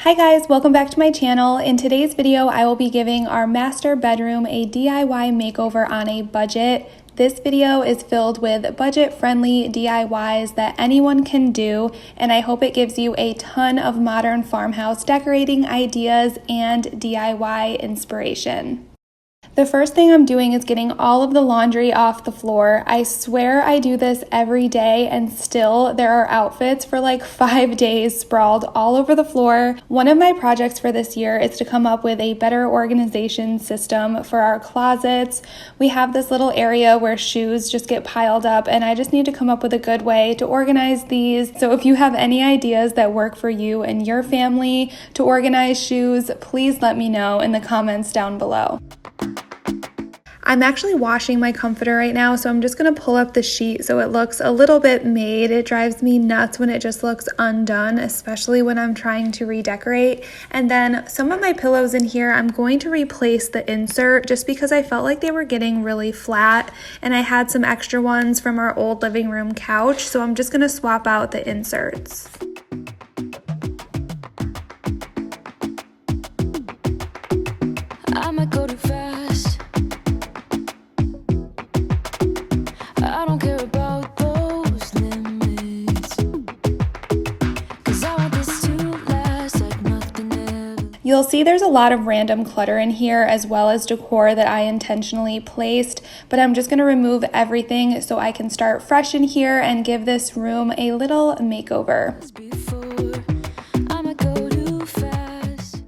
Hi guys, welcome back to my channel. In today's video, I will be giving our master bedroom a DIY makeover on a budget. This video is filled with budget-friendly DIYs that anyone can do, and I hope it gives you a ton of modern farmhouse decorating ideas and DIY inspiration. The first thing I'm doing is getting all of the laundry off the floor. I swear I do this every day and still there are outfits for like 5 days sprawled all over the floor. One of my projects for this year is to come up with a better organization system for our closets. We have this little area where shoes just get piled up and I just need to come up with a good way to organize these. So if you have any ideas that work for you and your family to organize shoes, please let me know in the comments down below. I'm actually washing my comforter right now, so I'm just going to pull up the sheet so it looks a little bit made. It drives me nuts when it just looks undone, especially when I'm trying to redecorate. And then some of my pillows in here, I'm going to replace the insert just because I felt like they were getting really flat, and I had some extra ones from our old living room couch, so I'm just going to swap out the inserts. I might go too fast. I don't care about those limits, 'cause I want this to last like nothing ever. You'll see there's a lot of random clutter in here as well as decor that I intentionally placed, but I'm just going to remove everything so I can start fresh in here and give this room a little makeover.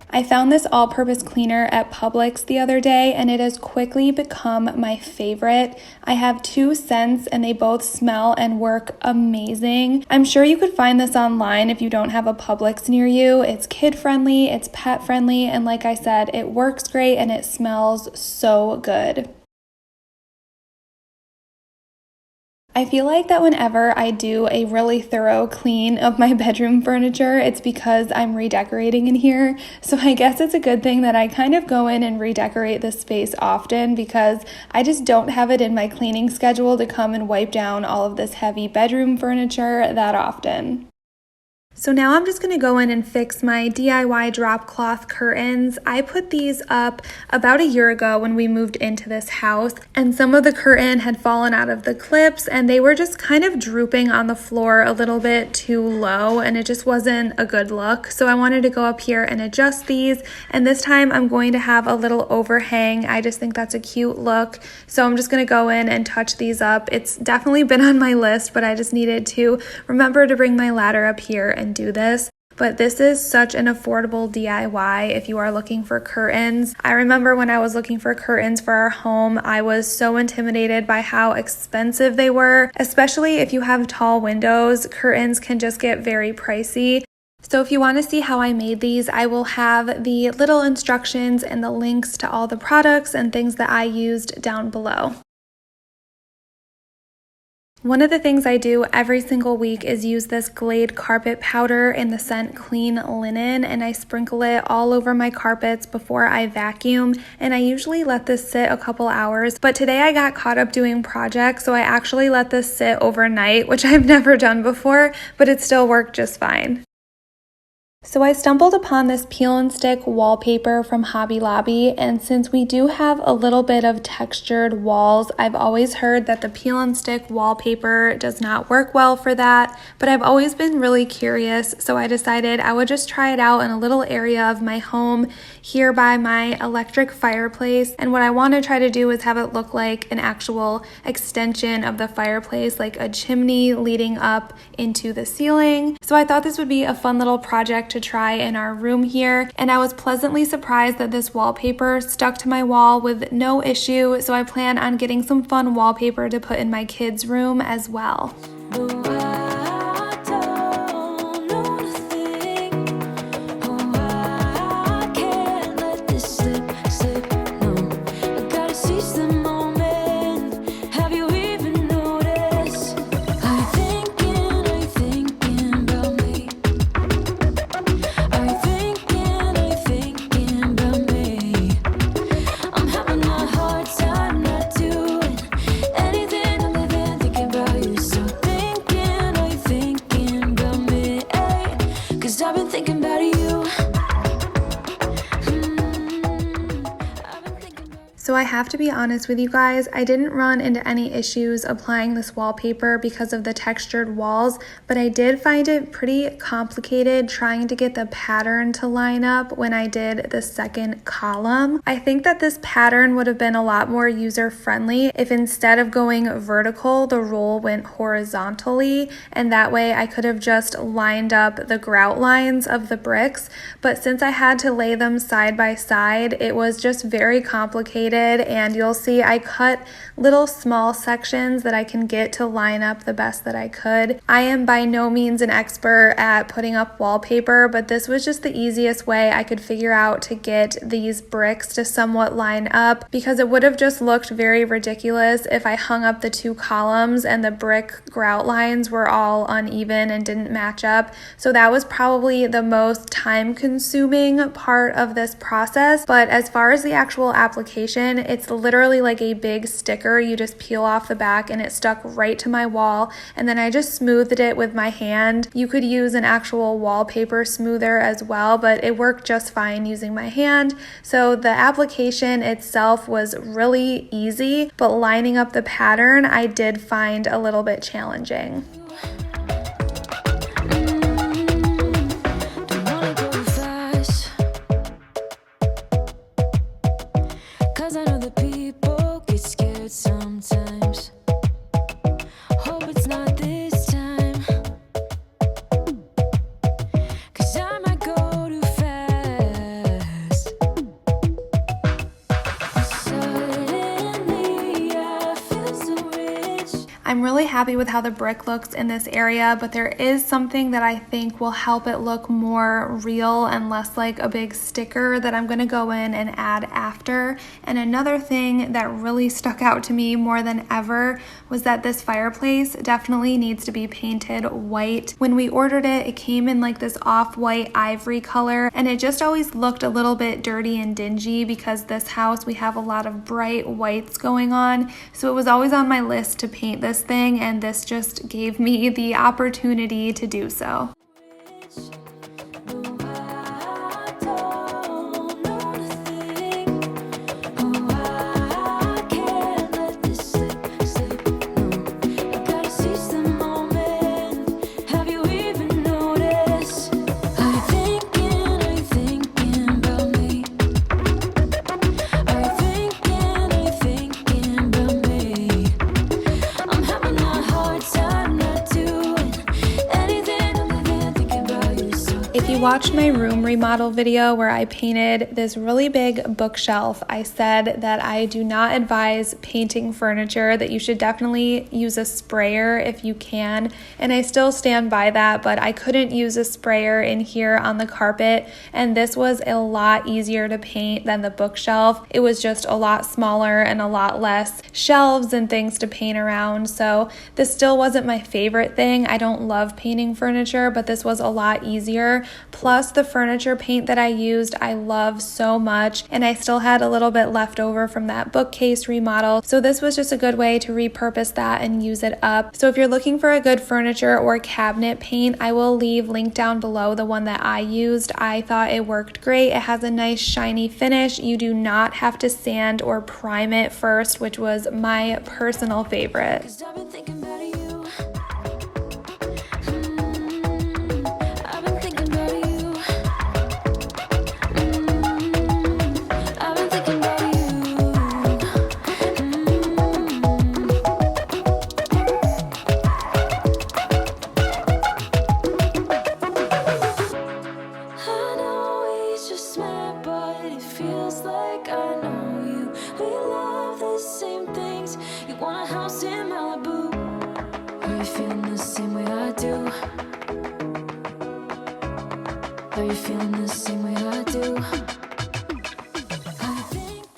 I found this all-purpose cleaner at Publix the other day and it has quickly become my favorite. I have 2 scents and they both smell and work amazing. I'm sure you could find this online if you don't have a Publix near you. It's kid-friendly, it's pet-friendly, and like I said, it works great and it smells so good. I feel like that whenever I do a really thorough clean of my bedroom furniture, it's because I'm redecorating in here. So I guess it's a good thing that I kind of go in and redecorate this space often because I just don't have it in my cleaning schedule to come and wipe down all of this heavy bedroom furniture that often. So now I'm just going to go in and fix my DIY drop cloth curtains. I put these up about a year ago when we moved into this house, and some of the curtain had fallen out of the clips and they were just kind of drooping on the floor a little bit too low and it just wasn't a good look. So I wanted to go up here and adjust these, and this time I'm going to have a little overhang. I just think that's a cute look. So I'm just going to go in and touch these up. It's definitely been on my list, but I just needed to remember to bring my ladder up here and do this. But this is such an affordable DIY if you are looking for curtains. I remember when I was looking for curtains for our home, I was so intimidated by how expensive they were, especially if you have tall windows. Curtains can just get very pricey. So if you want to see how I made these, I will have the little instructions and the links to all the products and things that I used down below. One of the things I do every single week is use this Glade carpet powder in the scent Clean Linen, and I sprinkle it all over my carpets before I vacuum, and I usually let this sit a couple hours, but today I got caught up doing projects, so I actually let this sit overnight, which I've never done before, but it still worked just fine. So I stumbled upon this peel and stick wallpaper from Hobby Lobby, and since we do have a little bit of textured walls, I've always heard that the peel and stick wallpaper does not work well for that, but I've always been really curious, so I decided I would just try it out in a little area of my home here by my electric fireplace. And what I want to try to do is have it look like an actual extension of the fireplace, like a chimney leading up into the ceiling. So I thought this would be a fun little project to try in our room here, and I was pleasantly surprised that this wallpaper stuck to my wall with no issue, so I plan on getting some fun wallpaper to put in my kids' room as well. Anything I'm living, thinking about you, so thinking So I have to be honest with you guys, I didn't run into any issues applying this wallpaper because of the textured walls, but I did find it pretty complicated trying to get the pattern to line up when I did the second column. I think that this pattern would have been a lot more user-friendly if instead of going vertical, the roll went horizontally, and that way I could have just lined up the grout lines of the bricks. But since I had to lay them side by side, it was just very complicated, and you'll see I cut little small sections that I can get to line up the best that I could. I am by no means an expert at putting up wallpaper, but this was just the easiest way I could figure out to get these bricks to somewhat line up, because it would have just looked very ridiculous if I hung up the two columns and the brick grout lines were all uneven and didn't match up. So that was probably the most time-consuming part of this process. But as far as the actual application, it's literally like a big sticker. You just peel off the back and it stuck right to my wall, and then I just smoothed it with my hand. You could use an actual wallpaper smoother as well, but it worked just fine using my hand. So the application itself was really easy, but lining up the pattern I did find a little bit challenging. I'm really happy with how the brick looks in this area, but there is something that I think will help it look more real and less like a big sticker that I'm going to go in and add after. And another thing that really stuck out to me more than ever was that this fireplace definitely needs to be painted white. When we ordered it, it came in like this off-white ivory color, and it just always looked a little bit dirty and dingy because this house, we have a lot of bright whites going on. So it was always on my list to paint this thing, and this just gave me the opportunity to do so. If you watched my room remodel video where I painted this really big bookshelf, I said that I do not advise painting furniture, that you should definitely use a sprayer if you can, and I still stand by that, but I couldn't use a sprayer in here on the carpet, and this was a lot easier to paint than the bookshelf. It was just a lot smaller and a lot less shelves and things to paint around, so this still wasn't my favorite thing. I don't love painting furniture, but this was a lot easier. Plus, the furniture paint that I used, I love so much, and I still had a little bit left over from that bookcase remodel, so this was just a good way to repurpose that and use it up. So if you're looking for a good furniture or cabinet paint, I will leave link down below the one that I used. I thought it worked great. It has a nice shiny finish. You do not have to sand or prime it first, which was my personal favorite.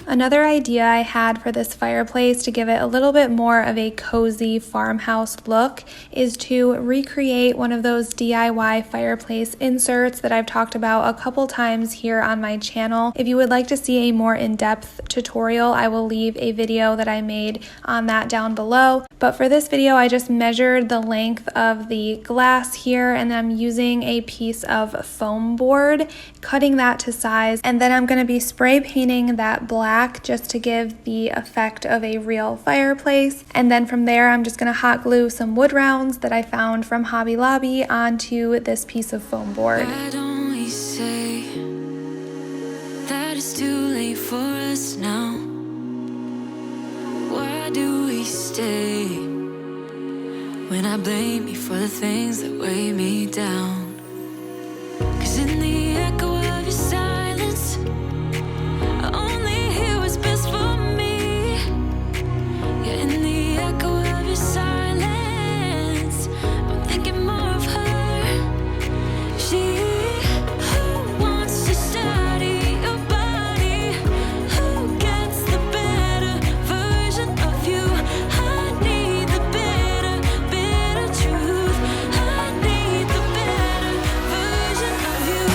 Another idea I had for this fireplace to give it a little bit more of a cozy farmhouse look is to recreate one of those DIY fireplace inserts that I've talked about a couple times here on my channel. If you would like to see a more in-depth tutorial, I will leave a video that I made on that down below. But for this video, I just measured the length of the glass here, and I'm using a piece of foam board, cutting that to size, and then I'm going to be spray painting that black just to give the effect of a real fireplace. And then from there, I'm just going to hot glue some wood rounds that I found from Hobby Lobby onto this piece of foam board. Why don't we say that it's too late for us now? Why do we stay when I blame you for the things that weigh me down? 'Cause in the echo of your silence, I only hear what's best for me. Yeah, in the echo of your silence, I'm thinking more of her. She who wants to study your body, who gets the better version of you. I need the bitter truth. I need the better version of you.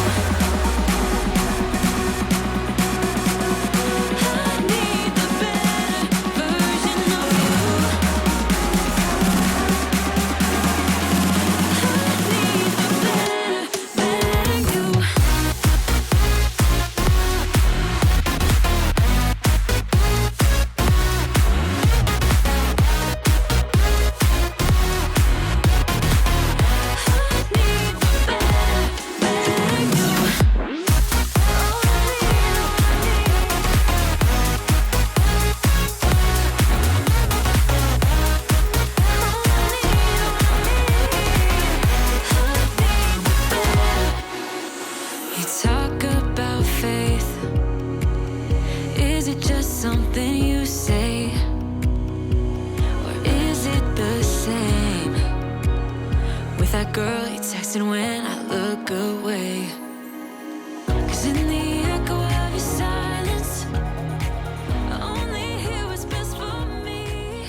I need the better version of you. I need the better you. You talk about faith. Is it just something you say? Or is it the same with that girl you texted when I look away? 'Cause in the echo of your silence, I only hear what's best for me.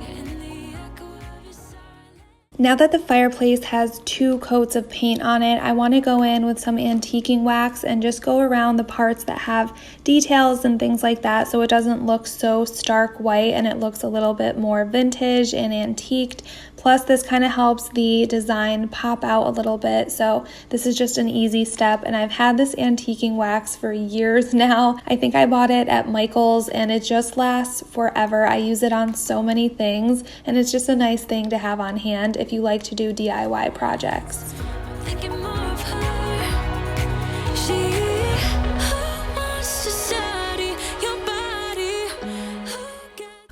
Yeah, in the echo of your silence. Now that the fireplace has 2 coats of paint on it, I want to go in with some antiquing wax and just go around the parts that have details and things like that, so it doesn't look so stark white and it looks a little bit more vintage and antiqued. Plus, this kind of helps the design pop out a little bit, so this is just an easy step. And I've had this antiquing wax for years now. I think I bought it at Michael's and it just lasts forever. I use it on so many things, and it's just a nice thing to have on hand if you like to do DIY projects. Thinking more of her. She who wants to study your body.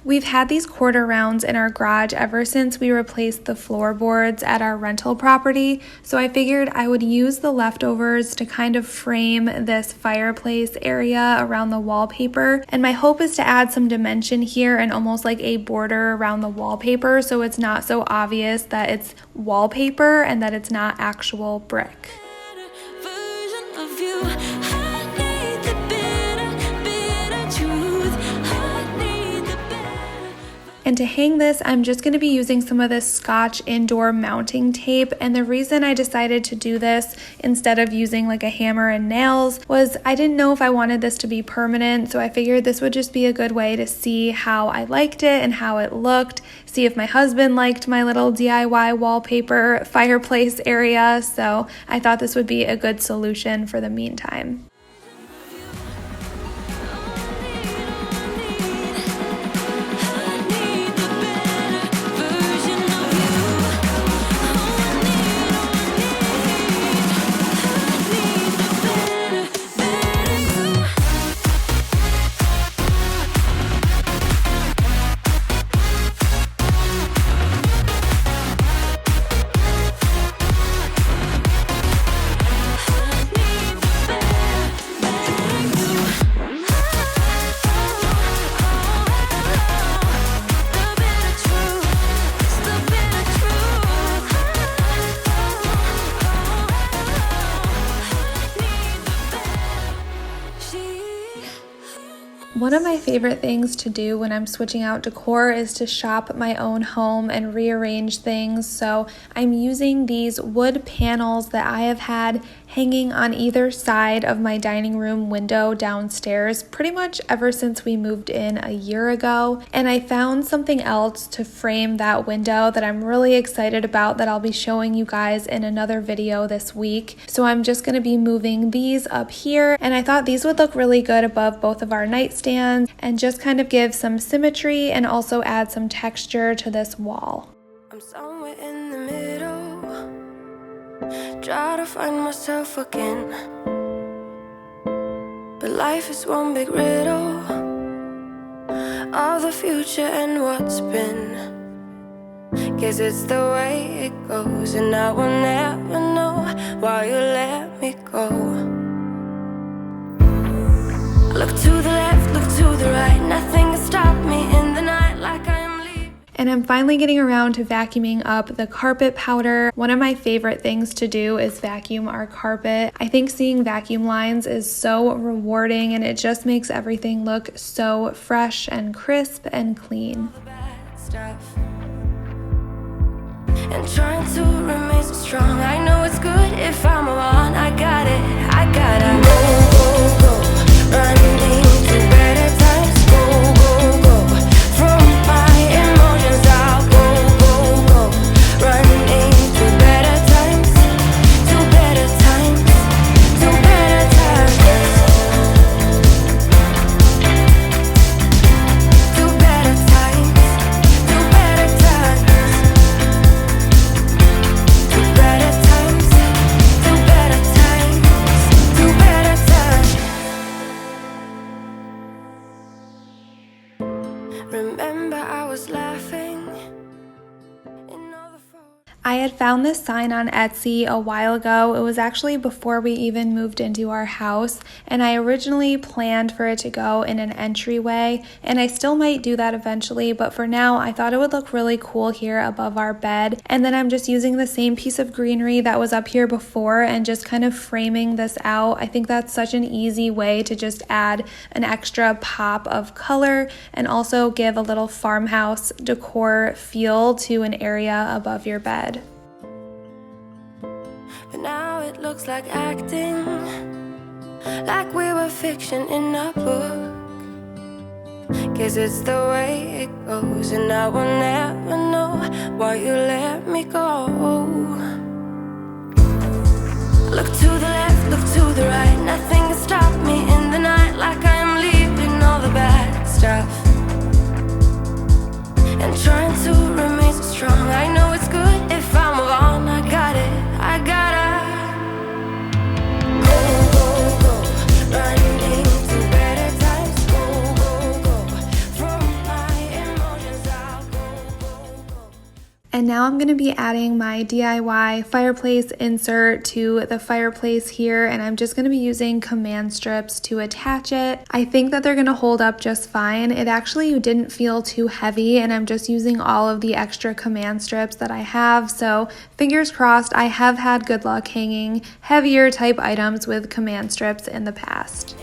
We've had these quarter rounds in our garage ever since we replaced the floorboards at our rental property, so I figured I would use the leftovers to kind of frame this fireplace area around the wallpaper. And my hope is to add some dimension here and almost like a border around the wallpaper, so it's not so obvious that it's wallpaper and that it's not actual brick. Version of you. I need the bitter truth. I need the better. And to hang this, I'm just going to be using some of this Scotch indoor mounting tape. And the reason I decided to do this instead of using like a hammer and nails was I didn't know if I wanted this to be permanent. So I figured this would just be a good way to see how I liked it and how it looked. See if my husband liked my little DIY wallpaper fireplace area. So I thought this would be a good solution for the meantime. One of my favorite things to do when I'm switching out decor is to shop my own home and rearrange things. So I'm using these wood panels that I have had hanging on either side of my dining room window downstairs pretty much ever since we moved in a year ago. And I found something else to frame that window that I'm really excited about that I'll be showing you guys in another video this week. So I'm just going to be moving these up here, and I thought these would look really good above both of our nightstands and just kind of give some symmetry and also add some texture to this wall. I'm somewhere in the middle, try to find myself again, but life is one big riddle of the future and what's been. Guess it's the way it goes, and I will never know why you let me go. Look to the left, look to the right, nothing can stop me in the night like I am leaving. And I'm finally getting around to vacuuming up the carpet powder. One of my favorite things to do is vacuum our carpet. I think seeing vacuum lines is so rewarding, and it just makes everything look so fresh and crisp and clean. And trying to remain so strong, I know it's good if I'm alone. I got it, I gotta go, go, go, running to better times. Go, go, go, from my emotions I'll go, go, go, running to better times, to better times, to better times, to better times, to better times. Remember I was laughing in all the photos. I had found this sign on Etsy a while ago. It was actually before we even moved into our house, and I originally planned for it to go in an entryway, and I still might do that eventually, but for now I thought it would look really cool here above our bed. And then I'm just using the same piece of greenery that was up here before and just kind of framing this out. I think that's such an easy way to just add an extra pop of color and also give a little farmhouse decor feel to an area above your bed. But now it looks like acting, like we were fiction in a book. Guess it's the way it goes, and I will never know why you let me go. Look to the left, look to the right, nothing can stop me in the night like I am leaving all the bad stuff. And trying to remain so strong, I know it's good if I'm alone. I got it, I gotta go, go, go, running to better times. Go, go, go, from my emotions I'll go, go, go. And now I'm going to be adding my DIY fireplace insert to the fireplace here, and I'm just going to be using command strips to attach it. I think that they're going to hold up just fine. It actually didn't feel too heavy, and I'm just using all of the extra command strips that I have, so fingers crossed. I have had good luck hanging heavier type items with command strips in the past.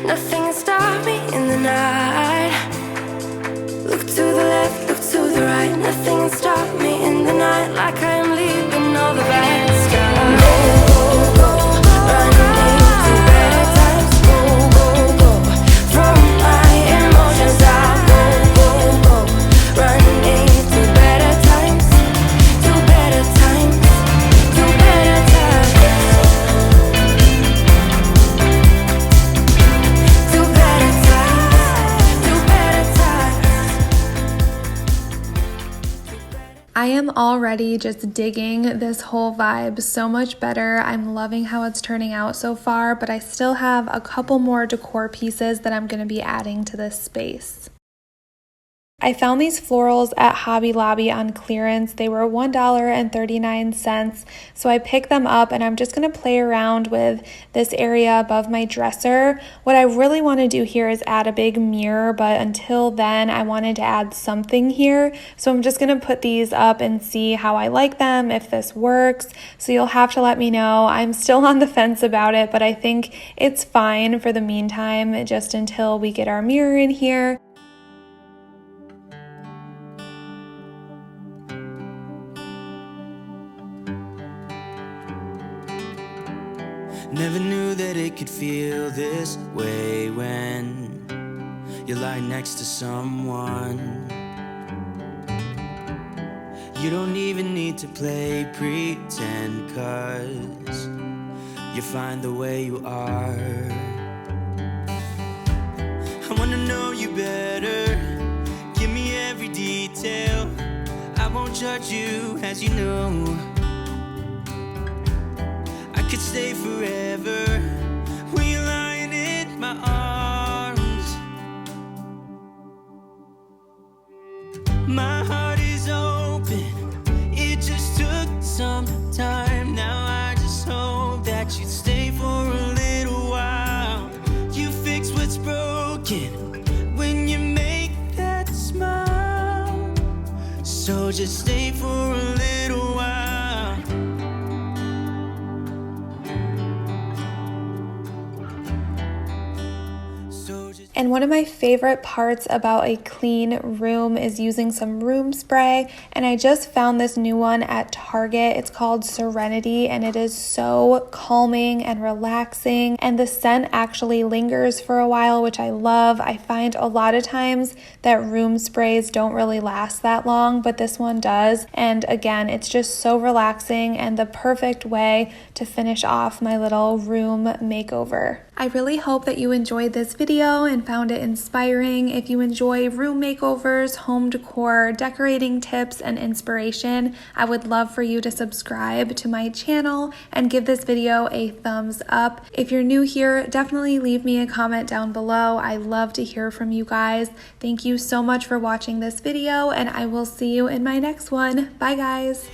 Nothing can stop me in the night. Look to the left, look to the right, nothing can stop me in the night like I am leaving all the bad stuff. Go, go, go, running to better times. Go, go, go, from my emotions I'll go, go, go, running to better times, to better times, to better times. I am already just digging this whole vibe so much better. I'm loving how it's turning out so far, but I still have a couple more decor pieces that I'm going to be adding to this space. I found these florals at Hobby Lobby on clearance. They were $1.39, so I picked them up and I'm just going to play around with this area above my dresser. What I really want to do here is add a big mirror, but until then I wanted to add something here. So I'm just going to put these up and see how I like them, if this works. So you'll have to let me know. I'm still on the fence about it, but I think it's fine for the meantime, just until we get our mirror in here. Never knew that it could feel this way when you lie next to someone. You don't even need to play pretend, 'cause you find the way you are. I wanna know you better, give me every detail. I won't judge you, as you know. Could stay forever when you're lying in my arms. My heart is open, it just took some time. Now I just hope that you'd stay for a little while. You fix what's broken when you make that smile. So just stay for a little while. And one of my favorite parts about a clean room is using some room spray. And I just found this new one at Target. It's called Serenity, and it is so calming and relaxing. And the scent actually lingers for a while, which I love. I find a lot of times that room sprays don't really last that long, but this one does. And again, it's just so relaxing and the perfect way to finish off my little room makeover. I really hope that you enjoyed this video and found it inspiring. If you enjoy room makeovers, home decor, decorating tips, and inspiration, I would love for you to subscribe to my channel and give this video a thumbs up. If you're new here, definitely leave me a comment down below. I love to hear from you guys. Thank you so much for watching this video, and I will see you in my next one. Bye, guys.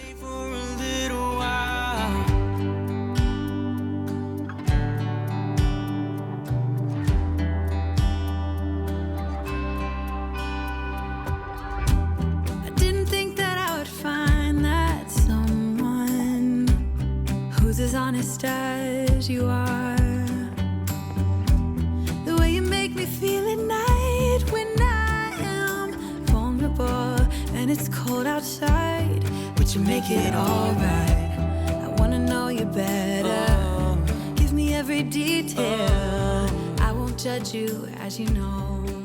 As honest as you are, the way you make me feel at night when I am vulnerable and it's cold outside, but you make it alright. I wanna know you better, give me every detail. I won't judge you, as you know.